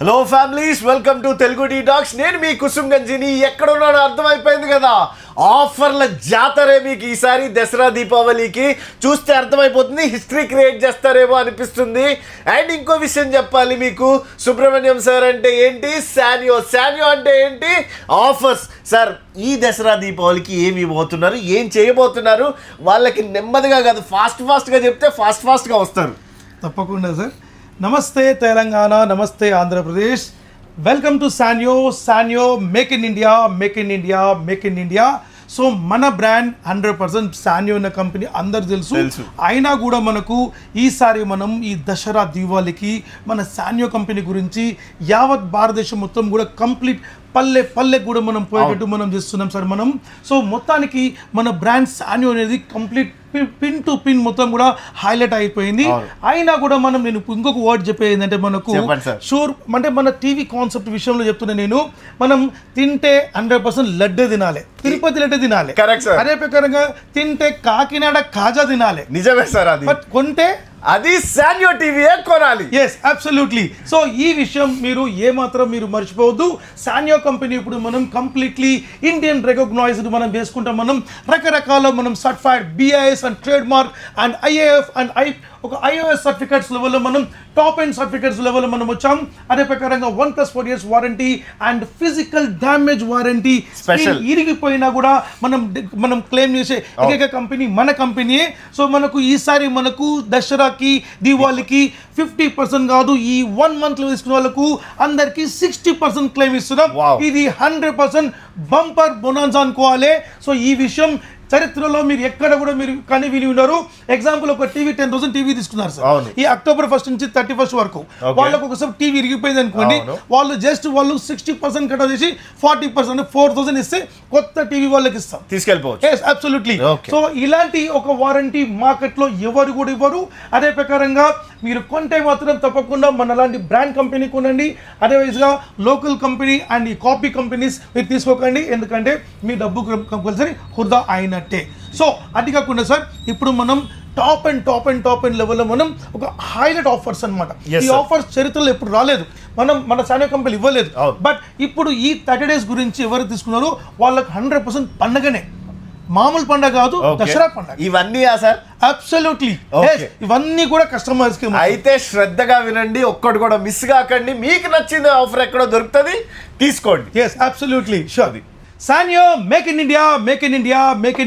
Hello families, welcome to Telugu Detox. నేను మీ కుసుమ్ గంజిని ఎక్కడ ఉన్నానో అర్థమైపోయింది కదా. ఆఫర్ల జాతరే మీకు ఈసారి దసరా దీపావళికి చూస్తే అర్థమైపోతుంది. హిస్టరీ క్రియేట్ చేస్తారేమో అనిపిస్తుంది. అండ్ ఇంకో విషయం చెప్పాలి మీకు, సుబ్రహ్మణ్యం సార్ అంటే ఏంటి, శాన్యో అంటే ఏంటి, ఆఫర్స్ సార్ ఈ దసరా దీపావళికి ఏమి ఇవ్వబోతున్నారు, ఏం చేయబోతున్నారు, వాళ్ళకి నెమ్మదిగా కాదు ఫాస్ట్గా చెప్తే ఫాస్ట్గా వస్తారు. తప్పకుండా సార్. నమస్తే తెలంగాణ, నమస్తే Andhra Pradesh. Welcome to శాన్యో make in India. So మన బ్రాండ్ 100% శాన్యో అన్న కంపెనీ అందరు తెలుసు. అయినా కూడా మనకు ఈసారి మనం ఈ దసరా దీపావళికి మన శాన్యో కంపెనీ గురించి యావత్ భారతదేశం మొత్తం కూడా కంప్లీట్ పల్లె కూడా మనం పోయేటట్టు మనం చేస్తున్నాం సార్ మనం. సో మొత్తానికి మన బ్రాండ్ శాన్యో అనేది కంప్లీట్ పిన్ టు పిన్ మొత్తం కూడా హైలైట్ అయిపోయింది. అయినా కూడా మనం నేను ఇంకొక వర్డ్ చెప్పేది ఏంటంటే మనకు షూర్ అంటే మన టీవీ కాన్సెప్ట్ విషయంలో చెప్తున్నా నేను, మనం తింటే 100% లడ్డే తినాలి, తిరుపతి లడ్డే తినాలి, అదే ప్రకారంగా తింటే కాకినాడ కాజా తినాలి. నిజమే సార్, అది బట్ కొంటే అది శాన్యో టీవీయే కొనాలి. Yes absolutely. సో ఈ విషయం మీరు ఏమాత్రం మీరు మర్చిపోవద్దు. శాన్యో కంపెనీ ఇప్పుడు మనం కంప్లీట్లీ ఇండియన్ రికగ్నైజ్డ్ మనం వేసుకుంటాం. మనం రకరకాల మనం certified BIS and trade mark and IAF and ఒక iOS సర్టిఫికేట్స్ లెవెల్లో మనం టాప్ అండ్ సర్టిఫికేట్స్ లెవెల్లో మనం వచ్చాం. అదే ప్రకారంగా 1+4 years warranty and physical damage warranty. ఇరిగిపోయినా కూడా మనం క్లెయిమ్ చేసే ఏకైక కంపెనీ మన కంపెనీయే. సో మనకు ఈసారి మనకు దసరాకి దీపావళికి 50% కాదు, ఈ 1 month లో తీసుకున్న వాళ్ళకు అందరికి 60% క్లెయిమ్ ఇస్తున్నాం. ఇది 100% బంపర్ బొనాన్సా అనుకోవాలి. సో ఈ విషయం చరిత్రలో మీరు ఎక్కడ కూడా మీరు కానీ విని ఉన్నారు. ఎగ్జాంపుల్ ఒక టీవీ 10,000 టీవీ తీసుకున్నారు సార్ ఈ October 1st నుంచి 31st వరకు. వాళ్ళకు ఒకసారి టీవీ ఇరిగిపోయింది అనుకోండి, వాళ్ళు 60% కట్ చేసి 40% 4,000 ఇస్తే కొత్త టీవీ వాళ్ళకి ఇస్తాం, తీసుకెళ్ళిపోవచ్చు. అబ్సల్యూట్లీ. సో ఇలాంటి ఒక వారంటీ మార్కెట్ లో ఎవరు కూడా ఇవ్వరు. అదే ప్రకారంగా మీరు కొంటే మాత్రం తప్పకుండా మన లాంటి బ్రాండ్ కంపెనీ కొనండి. అదర్వైజ్ గా లోకల్ కంపెనీ అండ్ ఈ కాపీ కంపెనీస్ మీరు తీసుకోకండి, ఎందుకంటే మీ డబ్బు కంపల్సరీ వృధా అయినట్టే. సో అది కాకుండా సార్ ఇప్పుడు మనం టాప్ అండ్ లెవెల్లో మనం ఒక హైలైట్ ఆఫర్స్ అన్నమాట. ఈ ఆఫర్స్ చరిత్రలో ఎప్పుడు రాలేదు, మన శాన్యో కంపెనీ ఇవ్వలేదు. బట్ ఇప్పుడు ఈ 30 days గురించి ఎవరు తీసుకున్నారో వాళ్ళకి 100% పండగనే, మామూలు పండుగ కాదు, దసరా పండుగ. ఇవన్నీ సార్ అబ్సల్యూట్లీ ఇవన్నీ కూడా కస్టమర్స్ కి. అయితే శ్రద్ధగా వినండి, ఒక్కటి కూడా మిస్ కాకండి. మీకు నచ్చిన ఆఫర్ ఎక్కడో దొరుకుతుంది, తీసుకోండి. Yes absolutely sure. Sanyo make in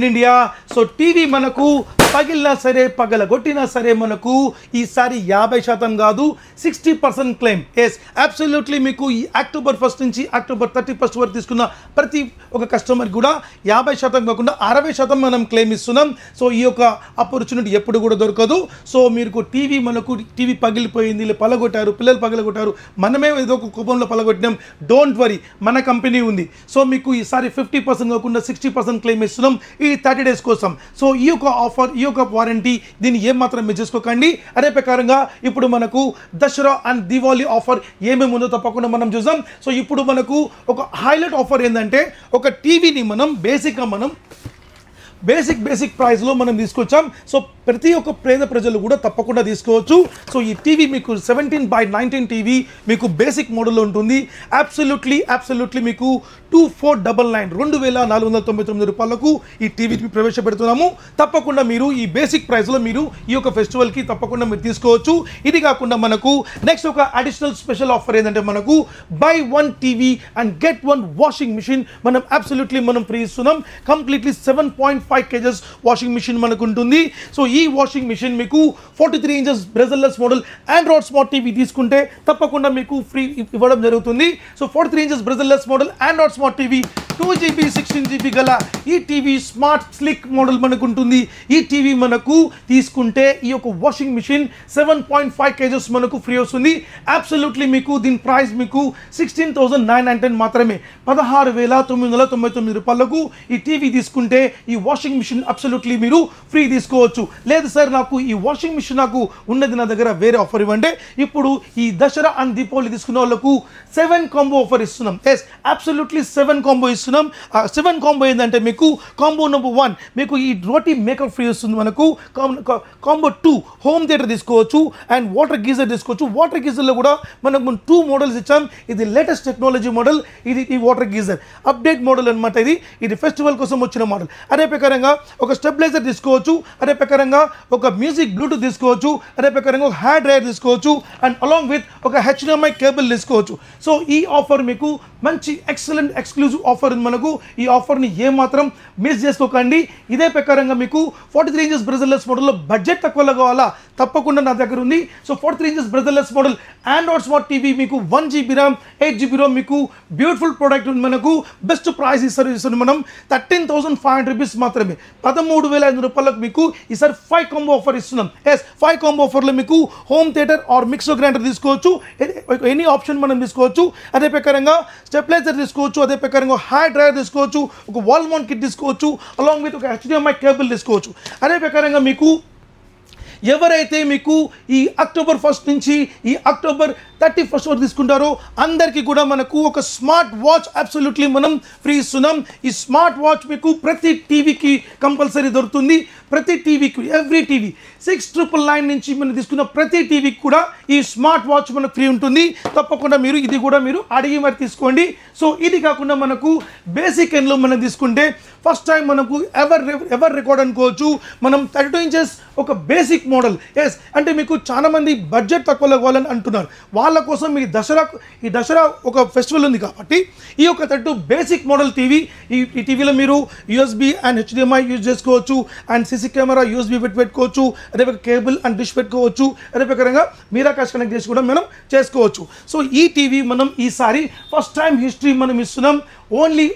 India. So TV మనకు పగిలినా సరే పగలగొట్టినా సరే మనకు ఈసారి 50% కాదు 60% క్లెయిమ్. Yes absolutely. మీకు ఈ October 1st నుంచి October 31st వరకు తీసుకున్న ప్రతి ఒక కస్టమర్ కూడా 50% కాకుండా 60% మనం క్లెయిమ్ ఇస్తున్నాం. సో ఈ యొక్క ఆపర్చునిటీ ఎప్పుడు కూడా దొరకదు. సో మీకు మనకు టీవీ పగిలిపోయింది, పగలగొట్టారు, పిల్లలు పగలగొట్టారు, మనమే ఏదో ఒక కోపంలో పగలగొట్టినాం, డోంట్ వరీ, మన కంపెనీ ఉంది. సో మీకు ఈసారి 50% కాకుండా 60% క్లెయిమ్ ఇస్తున్నాం ఈ 30 days కోసం. సో ఈ యొక్క ఆఫర్, ఈ యొక్క వారంటీ, దీన్ని ఏమాత్రం మిస్ చేసుకోకండి. అదే ప్రకారంగా ఇప్పుడు మనకు దసరా అండ్ దీపావళి ఆఫర్ ఏమేమి ఉందో తప్పకుండా మనం చూద్దాం. సో ఇప్పుడు మనకు ఒక హైలైట్ ఆఫర్ ఏంటంటే ఒక టీవీని మనం బేసిక్ ప్రైస్లో మనం తీసుకొచ్చాం. సో ప్రతి ఒక్క పేద ప్రజలు కూడా తప్పకుండా తీసుకోవచ్చు. సో ఈ టీవీ మీకు 17/19 టీవీ మీకు బేసిక్ మోడల్లో ఉంటుంది. అబ్సల్యూట్లీ మీకు 2499 2,499 రూపాయలకు ఈ టీవీని ప్రవేశపెడుతున్నాము. తప్పకుండా మీరు ఈ బేసిక్ ప్రైస్లో మీరు ఈ యొక్క ఫెస్టివల్కి తప్పకుండా మీరు తీసుకోవచ్చు. ఇది కాకుండా మనకు నెక్స్ట్ ఒక అడిషనల్ స్పెషల్ ఆఫర్ ఏంటంటే మనకు buy 1 TV and get 1 washing machine మనం అబ్సల్యూట్లీ మనం ఫ్రీ ఇస్తున్నాం. కంప్లీట్లీ 7.5 kgs వాషింగ్ మిషన్ మనకు ఉంటుంది. సో ఈ వాషింగ్ మిషన్ మీకు 43 inches bezelless model Android smart TV తీసుకుంటే తప్పకుండా మీకు ఫ్రీ ఇవ్వడం జరుగుతుంది. So 43 inches bezelless model Android smart TV 2GB 16GB గల ఈ టీవీ స్మార్ట్ స్లిక్ మోడల్ మనకు ఉంటుంది. ఈ టీవీ మనకు తీసుకుంటే ఈ యొక్క వాషింగ్ మిషన్ 7.5 kgs మనకు ఫ్రీ వస్తుంది. అబ్సల్యూట్లీ మీకు దీని ప్రైస్ మీకు 16,910 మాత్రమే, 16,999 రూపాయలకు ఈ టీవీ తీసుకుంటే ఈ వాషింగ్ మిషన్ అబ్సల్యూట్లీ మీరు ఫ్రీ తీసుకోవచ్చు. లేదు సార్ నాకు ఈ వాషింగ్ మిషన్ నాకు ఉన్నది నా దగ్గర, వేరే ఆఫర్ ఇవ్వండి. ఇప్పుడు ఈ దసరా అండ్ దీపావళి తీసుకున్న వాళ్ళకు 7 కాంబో ఆఫర్ ఇస్తున్నాం. ఎస్ అబ్సల్యూట్లీ 7 కాంబో ఇస్తున్నాం. ఇస్తున్నాం. 7 కాంబో ఏంటంటే మీకు కాంబో నెంబర్ 1 మీకు ఈ రోటీ మేకప్ ఫ్రీ వస్తుంది. మనకు కాంబో 2 హోమ్ థియేటర్ తీసుకోవచ్చు అండ్ వాటర్ గీజర్ తీసుకోవచ్చు. వాటర్ గీజర్లో కూడా మనకు 2 మోడల్స్ ఇచ్చాం. ఇది లేటెస్ట్ టెక్నాలజీ మోడల్. ఇది ఈ వాటర్ గీజర్ అప్డేట్ మోడల్ అనమాట. ఇది ఫెస్టివల్ కోసం వచ్చిన మోడల్. అదే ప్రకారంగా ఒక స్టెబిలైజర్ తీసుకోవచ్చు. అదే ప్రకారంగా ఒక మ్యూజిక్ బ్లూటూత్ తీసుకోవచ్చు. అదే ప్రకారంగా ఒక హ్యాండ్ డ్రైయర్ తీసుకోవచ్చు అండ్ అలాంగ్ విత్ ఒక HDMI కేబుల్ తీసుకోవచ్చు. సో ఈ ఆఫర్ మీకు మంచి ఎక్సలెంట్ ఎక్స్క్లూజివ్ ఆఫర్ ఉంది మనకు. ఈ ఆఫర్ని ఏమాత్రం మిస్ చేసుకోకండి. ఇదే ప్రకారంగా మీకు 43 ఇంచెస్ బ్రెజర్లెస్ మోడల్లో బడ్జెట్ తక్కువలో కావాలా తప్పకుండా నా దగ్గర ఉంది. So 43 inches bezelless model Android smart TV మీకు 1 GB ర్యామ్ 8 GB ROM మీకు బ్యూటిఫుల్ ప్రోడక్ట్ ఉంది. మనకు బెస్ట్ ప్రైస్ ఇస్తుంది. మనం 13,500 రూపీస్ మాత్రమే 13,500 రూపాయలకు మీకు ఈసారి 5 కాంబో ఆఫర్ ఇస్తున్నాం. 5 కాంబో ఆఫర్లో మీకు home theatre are mixer grinder తీసుకోవచ్చు. ఎనీ ఆప్షన్ మనం తీసుకోవచ్చు. అదే ప్రకారంగా స్టెబిలైజర్ తీసుకోవచ్చు. అదే ప్రకారంగా హ్యాండ్ డ్రైయర్ తీసుకోవచ్చు. ఒక వాల్ మౌంట్ కిట్ తీసుకోవచ్చు. అలాంగ్ విత్ ఒక HDMI కేబుల్ తీసుకోవచ్చు. అదే ప్రకారంగా మీకు ఎవరైతే మీకు ఈ అక్టోబర్ 1 నుంచి ఈ అక్టోబర్ 31 వరకు తీసుకుంటారో అందరికీ కూడా మనకు ఒక స్మార్ట్ వాచ్ అబ్సల్యూట్లీ మనం ఫ్రీ ఇస్తున్నాం. ఈ స్మార్ట్ వాచ్ మీకు ప్రతి టీవీకి కంపల్సరీ దొరుకుతుంది. ప్రతి టీవీకి ఎవ్రీ టీవీ 6,999 నుంచి మనం తీసుకున్న ప్రతి టీవీకి కూడా ఈ స్మార్ట్ వాచ్ మనకు ఫ్రీ ఉంటుంది. తప్పకుండా మీరు ఇది కూడా మీరు అడిగి మరి తీసుకోండి. సో ఇది కాకుండా మనకు బేసిక్ ఎండ్లో మనం తీసుకుంటే ఫస్ట్ టైం మనకు ఎవర్ రికార్డ్ అనుకోవచ్చు. మనం 32 ఇంచెస్ ఒక బేసిక్ మోడల్. అంటే మీకు చాలా మంది బడ్జెట్ తక్కువలో కావాలని అంటున్నారు. వాళ్ళ కోసం ఈ దసరా ఒక ఫెస్టివల్ ఉంది కాబట్టి ఈ యొక్క 32 బేసిక్ మోడల్ టీవీ. ఈ టీవీలో మీరు USB అండ్ HDMI యూజ్ చేసుకోవచ్చు అండ్ CC కెమెరా USB పెట్టుకోవచ్చు. అదే కేబుల్ అండ్ డిష్ పెట్టుకోవచ్చు. అదే ప్రకారంగా మీరా క్యాష్ కనెక్ట్ చేసి కూడా మనం చేసుకోవచ్చు. సో ఈ టీవీ మనం ఈసారి ఫస్ట్ టైం హిస్టరీ మనం ఇస్తున్నాం ఓన్లీ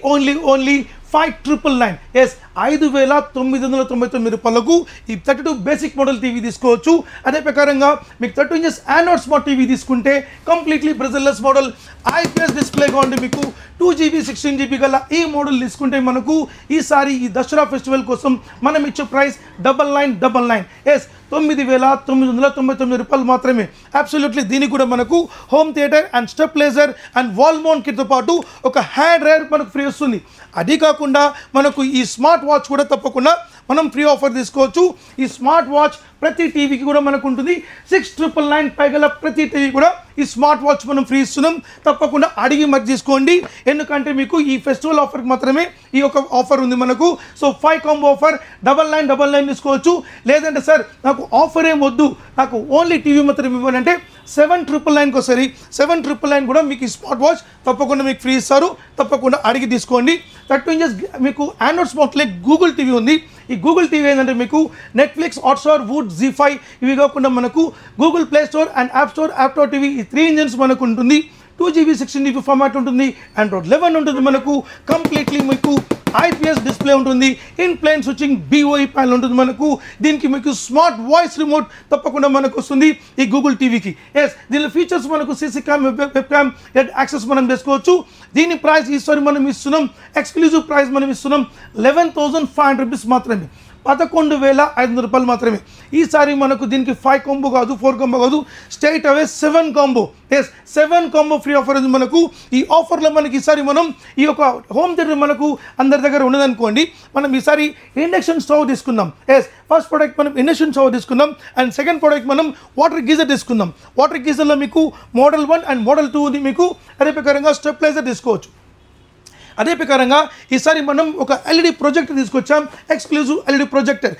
5,999. 5,999 రూపాయలకు ఈ 32 బేసిక్ మోడల్ టీవీ తీసుకోవచ్చు. అదే ప్రకారంగా మీకు 32 ఇంచెస్ ఆండ్రాయిడ్ స్మార్ట్ టీవీ తీసుకుంటే కంప్లీట్లీ బ్రెజర్లెస్ మోడల్ IPS డిస్ప్లేగా ఉండి మీకు 2 GB 16 GB గల ఈ మోడల్ తీసుకుంటే మనకు ఈసారి ఈ దసరా ఫెస్టివల్ కోసం మనం ఇచ్చే ప్రైస్ 9999. 9,999 రూపాయలు మాత్రమే. అబ్సల్యూట్లీ దీనికి కూడా మనకు home theatre and stabiliser and wall mount కిట్తో పాటు ఒక హ్యాండ్ డ్రైయర్ మనకు ఫ్రీ వస్తుంది. అది కాకుండా మనకు ఈ స్మార్ట్ వాచ్ కూడా తప్పకుండా మనం ఫ్రీ ఆఫర్ తీసుకోవచ్చు. ఈ స్మార్ట్ వాచ్ ప్రతి టీవీకి కూడా మనకు ఉంటుంది. 6,999 పైగల ప్రతి టీవీ కూడా ఈ స్మార్ట్ వాచ్ మనం ఫ్రీ ఇస్తున్నాం. తప్పకుండా అడిగి మరి తీసుకోండి. ఎందుకంటే మీకు ఈ ఫెస్టివల్ ఆఫర్కి మాత్రమే ఈ యొక్క ఆఫర్ ఉంది మనకు. సో 5 కాంబో ఆఫర్ 9999 తీసుకోవచ్చు. లేదంటే సార్ నాకు ఆఫర్ ఏం వద్దు, నాకు ఓన్లీ టీవీ మాత్రం ఇవ్వండి అంటే 7,999కి వస్తుంది. 7,999 కూడా మీకు ఈ స్మార్ట్ వాచ్ తప్పకుండా మీకు ఫ్రీ ఇస్తారు. తప్పకుండా అడిగి తీసుకోండి. 32 ఇంచెస్ మీకు ఆండ్రాయిడ్ స్మార్ట్లో గూగుల్ టీవీ ఉంది. ఈ గూగుల్ టీవీ ఏంటంటే మీకు నెట్ఫ్లిక్స్, హాట్స్టార్, వూడ్, జీ5 ఇవి కాకుండా మనకు Google Play Store and App Store, Aptoide TV ఈ 3 ఇంజన్స్ మనకు ఉంటుంది. 2 GB 16 GB ఫార్మాట్ ఉంటుంది. ఆండ్రాయిడ్ 11 ఉంటుంది మనకు. కంప్లీట్లీ మీకు IPS డిస్ప్లే ఉంటుంది. In plane switching BOE panel ఉంటుంది మనకు. దీనికి మీకు స్మార్ట్ వాయిస్ రిమోట్ తప్పకుండా మనకు వస్తుంది ఈ గూగుల్ టీవీకి. దీనిలో ఫీచర్స్ మనకు CC cam, web cam access మనం చేసుకోవచ్చు. దీని ప్రైస్ ఈసారి మనం ఇస్తున్నాం ఎక్స్క్లూజివ్ ప్రైస్ మనం ఇస్తున్నాం 11,500 రూపీస్ మాత్రమే. 11,500 రూపాయలు మాత్రమే. ఈసారి మనకు దీనికి 5 కాంబో కాదు, 4 కాంబో కాదు, స్ట్రైట్ అవే 7 కాంబో. 7 కాంబో ఫ్రీ ఆఫర్ ఉంది మనకు. ఈ ఆఫర్లో మనకి ఈసారి మనం ఈ యొక్క హోమ్ థియేటర్ మనకు అందరి దగ్గర ఉన్నదనుకోండి. మనం ఈసారి ఇండక్షన్ స్టవ్ తీసుకుందాం. ఫస్ట్ ప్రోడక్ట్ మనం ఇండక్షన్ స్టవ్ తీసుకుందాం అండ్ సెకండ్ ప్రోడక్ట్ మనం వాటర్ గీజర్ తీసుకుందాం. వాటర్ గీజర్లో మీకు మోడల్ 1 అండ్ మోడల్ 2 ఉంది మీకు. అదే ప్రకారంగా స్టెబిలైజర్ తీసుకోవచ్చు. అదే ప్రకారంగా ఈసారి మనం ఒక LED ప్రొజెక్టర్ తీసుకొచ్చాం. Exclusive LED projector.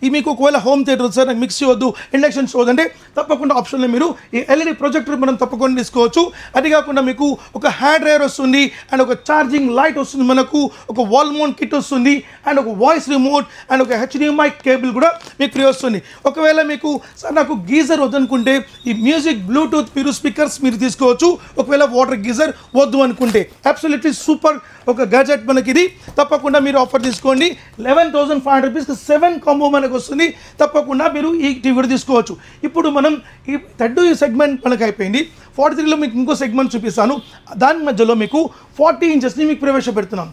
ఈ మీకు ఒకవేళ హోమ్ థియేటర్ సార్ నాకు మిక్సీ వద్దు, ఇండక్షన్ స్టవ్ అంటే తప్పకుండా ఆప్షన్లో మీరు ఈ LED ప్రొజెక్టర్ మనం తప్పకుండా తీసుకోవచ్చు. అది కాకుండా మీకు ఒక హ్యాండ్ డ్రైయర్ వస్తుంది అండ్ ఒక ఛార్జింగ్ లైట్ వస్తుంది మనకు. ఒక వాల్ మౌంట్ కిట్ వస్తుంది అండ్ ఒక వాయిస్ రిమోట్ అండ్ ఒక HDMI కేబుల్ కూడా మీకు ఫ్రీ వస్తుంది. ఒకవేళ మీకు సార్ నాకు గీజర్ వద్దనుకుంటే ఈ మ్యూజిక్, బ్లూటూత్ మీరు స్పీకర్స్ మీరు తీసుకోవచ్చు. ఒకవేళ వాటర్ గీజర్ వద్దు అనుకుంటే అబ్సల్యూట్లీ సూపర్ ఒక గ్యాజెట్ మనకి ఇది. తప్పకుండా మీరు ఆఫర్ తీసుకోండి. 11,500 రూపీస్కి 7 కాంబో మనకు వస్తుంది. తప్పకుండా మీరు ఈ టీవీ తీసుకోవచ్చు. ఇప్పుడు మనం ఈ 32 సెగ్మెంట్ మనకు అయిపోయింది. 43లో మీకు ఇంకో సెగ్మెంట్ చూపిస్తాను. దాని మధ్యలో మీకు 40 ఇంచెస్ని మీకు ప్రవేశపెడుతున్నాం.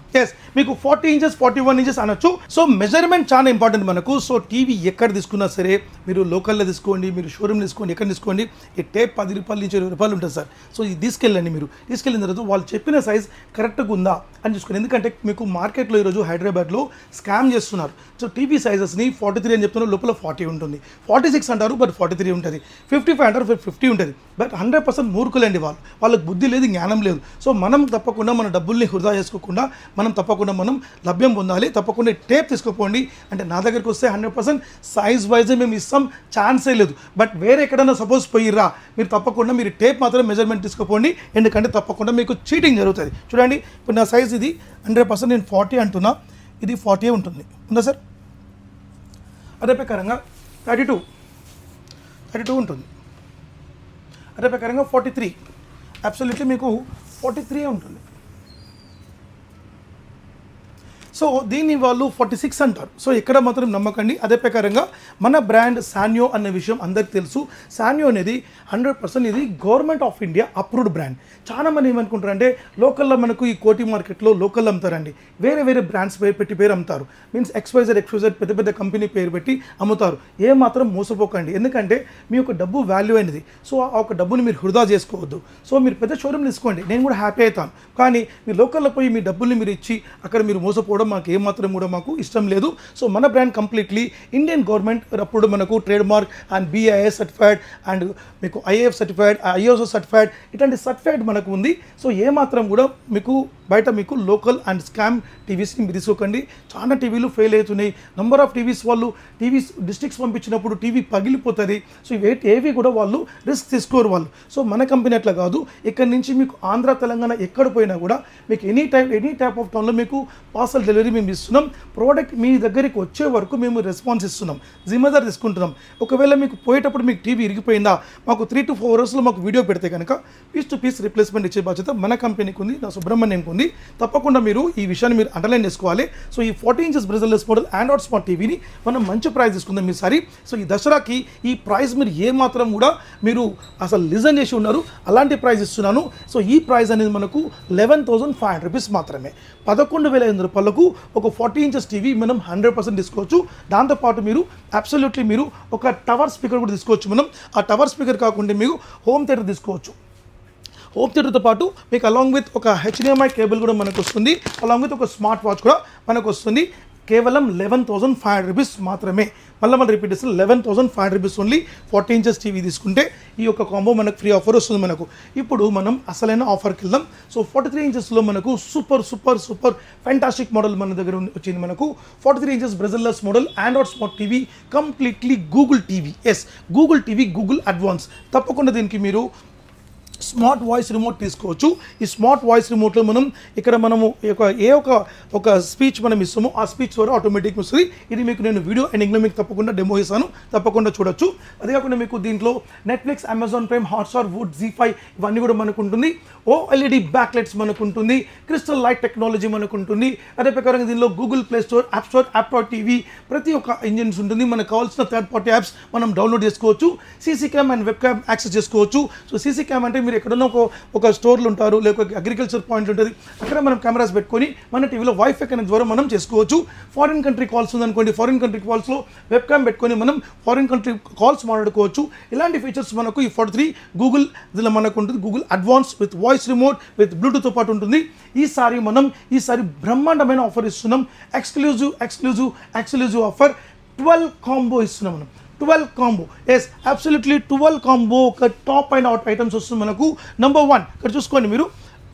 మీకు 40 ఇంచెస్ 41 ఇంచెస్ అనొచ్చు. సో మెజర్మెంట్ చాలా ఇంపార్టెంట్ మనకు. సో టీవీ ఎక్కడ తీసుకున్నా సరే మీరు లోకల్లో తీసుకోండి, మీరు షోరూమ్ తీసుకోండి, ఎక్కడ తీసుకోండి, ఈ టేప్ 10 రూపాయల నుంచి 20 రూపాయలు ఉంటుంది సార్. సో ఇది తీసుకెళ్ళండి. మీరు తీసుకెళ్ళిన తర్వాత వాళ్ళు చెప్పిన సైజ్ కరెక్ట్గా ఉందా, అని చూసుకోండి. ఎందుకంటే మీకు మార్కెట్లో ఈరోజు హైదరాబాద్లో స్కామ్ చేస్తున్నారు. సో టీవీ సైజెస్ని 43 అని చెప్తున్నారు, లోపల 40 ఉంటుంది, 46 అంటారు బట్ 43 ఉంటుంది, 55 అంటారు 50 ఉంటుంది. బట్ 100% మూర్ఖులండి వాళ్ళకి బుద్ధి లేదు, జ్ఞానం లేదు. సో మనం తప్పకుండా మన డబ్బుల్ని వృధా చేసుకోకుండా మనం తప్పకుండా మనం లభ్యం పొందాలి. తప్పకుండా టేప్ తీసుకోపోండి. అంటే నా దగ్గరికి వస్తే 100% సైజ్ వైజే మేము ఇస్తాం, ఛాన్సే లేదు. బట్ వేరే ఎక్కడైనా సపోజ్ పోయిర్రా, మీరు తప్పకుండా మీరు టేప్ మాత్రం మెజర్మెంట్ తీసుకోపోండి. ఎందుకంటే తప్పకుండా మీకు చీటింగ్ జరుగుతుంది. చూడండి, ఇప్పుడు నా సైజ్ ఇది 100% నేను 40 అంటున్నా, ఇది 40 ఉంటుంది, ఉందా సార్? అదే ప్రకారంగా 32 ఉంటుంది, అదే ప్రకారంగా 43 అబ్సల్యూట్లీ మీకు 43 ఉంటుంది. సో దీన్ని వాళ్ళు 46 అంటారు. సో ఎక్కడ మాత్రం నమ్మకండి. అదే ప్రకారంగా మన బ్రాండ్ సాన్యో అనే విషయం అందరికి తెలుసు. సాన్యో అనేది 100% ఇది government of India approved brand. చాలా మంది ఏమనుకుంటారంటే లోకల్లో మనకు ఈ కోటి మార్కెట్లో లోకల్ అమ్ముతారండి, వేరే బ్రాండ్స్ పేరు అమ్ముతారు. మీన్స్ XYZ పెద్ద కంపెనీ పేరు పెట్టి అమ్ముతారు. ఏమాత్రం మోసపోకండి, ఎందుకంటే మీ యొక్క డబ్బు వాల్యూ అయినది. సో ఆ ఒక డబ్బుని మీరు వృధా చేసుకోవద్దు. సో మీరు పెద్ద షోరూమ్ తీసుకోండి, నేను కూడా హ్యాపీ అవుతాను. కానీ మీ లోకల్లో పోయి మీ డబ్బుల్ని మీరు ఇచ్చి అక్కడ మీరు మోసపోవడం మాకు ఏమాత్రం కూడా మాకు ఇష్టం లేదు. సో మన బ్రాండ్ కంప్లీట్లీ ఇండియన్ గవర్నమెంట్ అప్పుడు మనకు trade mark and BIS certified and మీకు IAF సర్టిఫైడ్, ISO సర్టిఫైడ్, ఇట్లాంటి సర్టిఫైడ్ మనకు ఉంది. సో ఏమాత్రం కూడా మీకు బయట మీకు లోకల్ అండ్ స్కామ్ టీవీస్ని మీరు తీసుకోకండి. చాలా టీవీలు ఫెయిల్ అవుతున్నాయి. నెంబర్ ఆఫ్ టీవీస్ వాళ్ళు టీవీస్ డిస్ట్రిక్ట్స్ పంపించినప్పుడు టీవీ పగిలిపోతుంది. సో ఏవి కూడా వాళ్ళు రిస్క్ తీసుకోరు వాళ్ళు. సో మన కంపెనీ అట్లా కాదు. ఇక్కడ నుంచి మీకు ఆంధ్ర తెలంగాణ ఎక్కడ పోయినా కూడా మీకు ఎనీ టైప్ ఆఫ్ టౌన్లో మీకు పార్సల్ డెలివరీ మేము ఇస్తున్నాం. ప్రోడక్ట్ మీ దగ్గరికి వచ్చే వరకు మేము రెస్పాన్స్ ఇస్తున్నాం, జిమ్మేదారు తీసుకుంటున్నాం. ఒకవేళ మీకు పోయేటప్పుడు మీకు టీవీ ఇరిగిపోయిందా, మాకు 3 to 4 అవర్స్లో మాకు వీడియో పెడితే కనుక పీస్ టు పీస్ రిప్లేస్మెంట్ ఇచ్చే బాధ్యత మన కంపెనీకి ఉంది, నా సుబ్రహ్మణ్యంకి ఉంది. తప్పకుండా మీరు ఈ విషయాన్ని మీరు అండర్లైన్ చేసుకోవాలి. సో ఈ 40 inches బ్రెజిల్లెస్ మోడల్ ఆండ్రాయిడ్ స్మార్ట్ టీవీని మనం మంచి ప్రైస్ తీసుకుందాం ఈసారి. సో ఈ దసరాకి ఈ ప్రైస్ మీరు ఏమాత్రం కూడా మీరు అసలు లిజన్ చేసి ఉన్నారు, అలాంటి ప్రైస్ ఇస్తున్నాను. సో ఈ ప్రైస్ అనేది మనకు 11,500 రూపీస్ మాత్రమే. 11,500 రూపాయలకు ఒక 40 inches టీవీ మనం 100% తీసుకోవచ్చు. దాంతోపాటు మీరు అబ్సల్యూట్లీ మీరు ఒక టవర్ స్పీకర్ కూడా తీసుకోవచ్చు. మనం ఆ టవర్ స్పీకర్ కాకుండా మీరు హోమ్ థియేటర్ తీసుకోవచ్చు. హోమ్ థియేటర్తో పాటు మీకు అలాంగ్ విత్ ఒక HDMI కేబుల్ కూడా మనకు వస్తుంది, అలాంగ్ విత్ ఒక స్మార్ట్ వాచ్ కూడా మనకు వస్తుంది. కేవలం 11,500 రూపీస్ మాత్రమే. మళ్ళీ రిపీట్ చేస్తాను, 11,500 రూపీస్ ఓన్లీ 40 inches టీవీ తీసుకుంటే ఈ యొక్క కాంబో మనకు ఫ్రీ ఆఫర్ వస్తుంది మనకు. ఇప్పుడు మనం అసలైన ఆఫర్కి వెళ్దాం. సో 43 inchesలో మనకు సూపర్ ఫ్యాంటాస్టిక్ మోడల్ మన దగ్గర వచ్చింది. మనకు 43 inches బ్రెజిల్లెస్ model Android smart TV, completely Google TV. Google TV, Google advance. తప్పకుండా దీనికి మీరు స్మార్ట్ వాయిస్ రిమోట్ తీసుకోవచ్చు. ఈ స్మార్ట్ వాయిస్ రిమోట్లో మనం ఇక్కడ మనము ఒక స్పీచ్ మనం ఇస్తామో ఆ స్పీచ్ ద్వారా ఆటోమేటిక్ వస్తుంది. ఇది మీకు నేను వీడియో ఎండింగ్లో మీకు తప్పకుండా డెమో ఇస్తాను, తప్పకుండా చూడొచ్చు. అదే కాకుండా మీకు దీంట్లో Netflix, Amazon Prime, Hotstar, Voot, ZEE5 ఇవన్నీ కూడా మనకు ఉంటుంది. OLED బ్యాక్లైట్స్ మనకు ఉంటుంది, క్రిస్టల్ లైట్ టెక్నాలజీ మనకు ఉంటుంది. అదే ప్రకారంగా దీనిలో Google Play store, app store, app TV ప్రతి ఒక్క ఇంజిన్స్ ఉంటుంది. మనకు కావాల్సిన థర్డ్ పార్టీ యాప్స్ మనం డౌన్లోడ్ చేసుకోవచ్చు. CC cam and web cam access చేసుకోవచ్చు. సో సీసీ క్యామ్ అంటే మీరు ఎక్కడన్నా ఒక స్టోర్లు ఉంటారు, లేకపోతే అగ్రికల్చర్ పాయింట్ ఉంటుంది, అక్కడ మనం కెమెరాస్ పెట్టుకొని మన టీవీలో వైఫై కనెక్ట్ ద్వారా మనం చేసుకోవచ్చు. ఫారిన్ కంట్రీ కాల్స్ ఉందనుకోండి, ఫారిన్ కంట్రీ కాల్స్లో వెబ్ క్యామ్ పెట్టుకొని మనం ఫారిన్ కంట్రీ కాల్స్ మాట్లాడుకోవచ్చు. ఇలాంటి ఫీచర్స్ మనకు ఈ 43 గూగుల్ దీనిలో మనకు ఉంటుంది. Google advance with voice remote with బ్లూటూత్తో పాటు ఉంటుంది. ఈసారి బ్రహ్మాండమైన ఆఫర్ ఇస్తున్నాం. ఎక్స్క్లూజివ్ ఆఫర్ 12 కాంబో ఇస్తున్నాం మనం. 12 కాంబో, అబ్సల్యూట్లీ 12 కాంబో. ఒక టాప్ అయిన ఐటమ్స్ వస్తుంది మనకు. నెంబర్ 1 ఇక్కడ చూసుకోండి మీరు,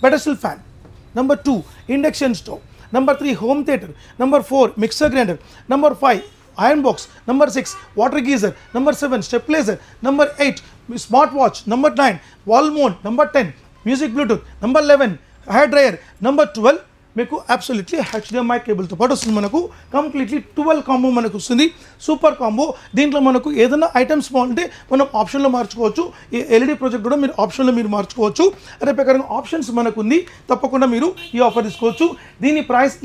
pedestal fan. Number 2 induction stove. Number 3 home theatre. Number 4 mixer grinder. Number 5 iron box. Number 6 water geyser. Number 7 stabiliser. Number 8 smart watch. Number 9 wall mount. Number 10 music Bluetooth. Number 11 hair dryer. Number 12 మీకు absolutely HDMI కేబుల్తో పాటు వస్తుంది. మనకు completely 12 combo మనకు వస్తుంది. Super combo. దీంట్లో మనకు ఏదైనా items బాగుంటే మనం ఆప్షన్లో మార్చుకోవచ్చు. ఈ LED ప్రాజెక్ట్ కూడా మీరు ఆప్షన్లో మీరు మార్చుకోవచ్చు. అదే ప్రకారంగా ఆప్షన్స్ మనకు ఉంది. తప్పకుండా మీరు ఈ ఆఫర్ తీసుకోవచ్చు. దీని ప్రైస్